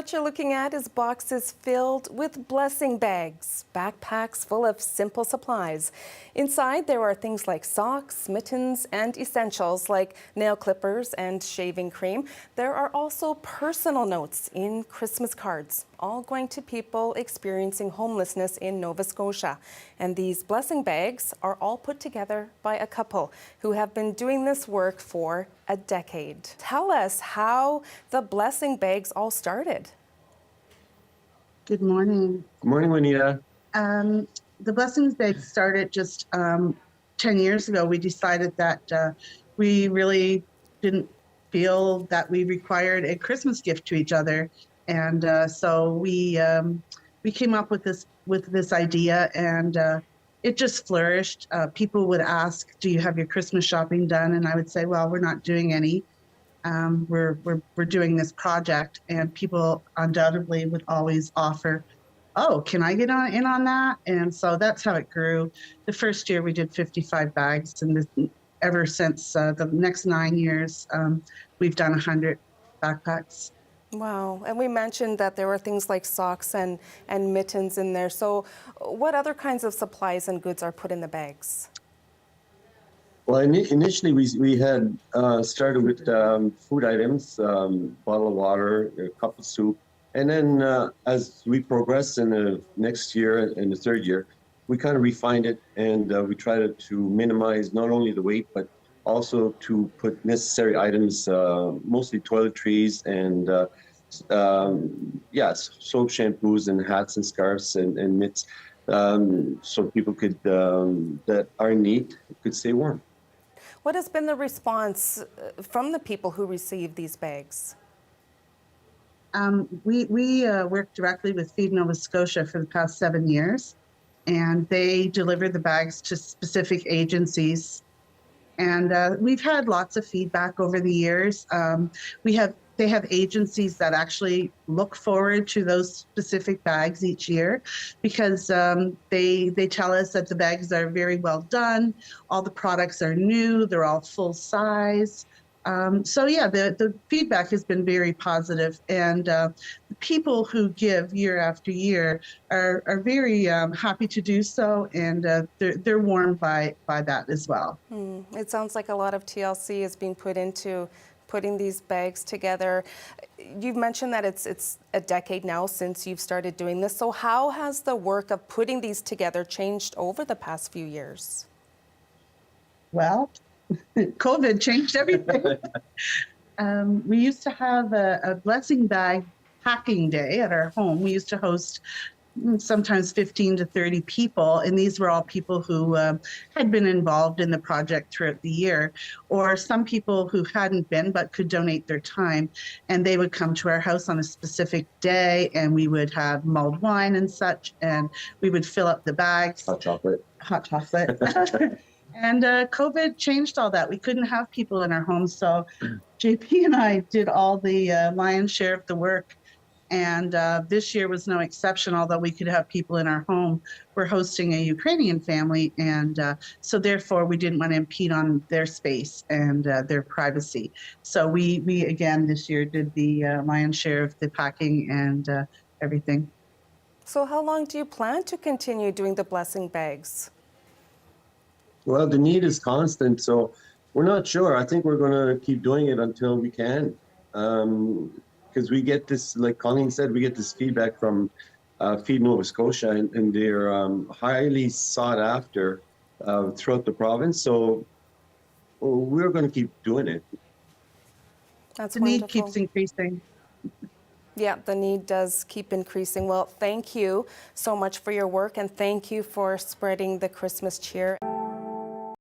what you're looking at is boxes filled with blessing bags, backpacks full of simple supplies. Inside, there are things like socks, mittens, and essentials like nail clippers and shaving cream. There are also personal notes in Christmas cards, all going to people experiencing homelessness in Nova Scotia. And these blessing bags are all put together by a couple who have been doing this work for a decade. Tell us how the blessing bags all started. Good morning. Good morning, Juanita. The blessings bag started just 10 years ago. We decided that we really didn't feel that we required a Christmas gift to each other, and so we came up with this idea, and it just flourished. People would ask, "Do you have your Christmas shopping done?" And I would say, "Well, we're not doing any. We're doing this project," and people undoubtedly would always offer, "Oh, can I get in on that?" And so that's how it grew. The first year we did 55 bags, and ever since the next 9 years, we've done 100 backpacks. Wow, and we mentioned that there were things like socks and mittens in there. So what other kinds of supplies and goods are put in the bags? Well, initially we had started with food items, bottle of water, a cup of soup. And then as we progressed in the next year and the third year, we kind of refined it, and we tried to minimize not only the weight, but also to put necessary items, mostly toiletries and soap, shampoos, and hats and scarves and mitts, so people could that are in need could stay warm. What has been the response from the people who receive these bags? We worked directly with Feed Nova Scotia for the past 7 years, and they deliver the bags to specific agencies. And we've had lots of feedback over the years. They have agencies that actually look forward to those specific bags each year, because they tell us that the bags are very well done. All the products are new. They're all full size. The feedback has been very positive, and the people who give year after year are very happy to do so, and they're warmed by that as well. It sounds like a lot of TLC is being put into putting these bags together. You've mentioned that it's a decade now since you've started doing this. So how has the work of putting these together changed over the past few years? Well, COVID changed everything. We used to have a blessing bag packing day at our home. We used to host sometimes 15 to 30 people, and these were all people who had been involved in the project throughout the year, or some people who hadn't been but could donate their time, and they would come to our house on a specific day, and we would have mulled wine and such, and we would fill up the bags. Hot chocolate. And COVID changed all that. We couldn't have people in our homes, so JP and I did all the lion's share of the work. And this year was no exception, although we could have people in our home. We're hosting a Ukrainian family, and so therefore we didn't want to impede on their space and their privacy. So we again this year did the lion's share of the packing and everything. So how long do you plan to continue doing the blessing bags? Well, the need is constant, so we're not sure. I think we're going to keep doing it until we can. Because we get this, like Coleen said, we get this feedback from Feed Nova Scotia, and they're highly sought after throughout the province. So we're going to keep doing it. That's the wonderful. need keeps increasing. Yeah, the need does keep increasing. Well, thank you so much for your work, and thank you for spreading the Christmas cheer.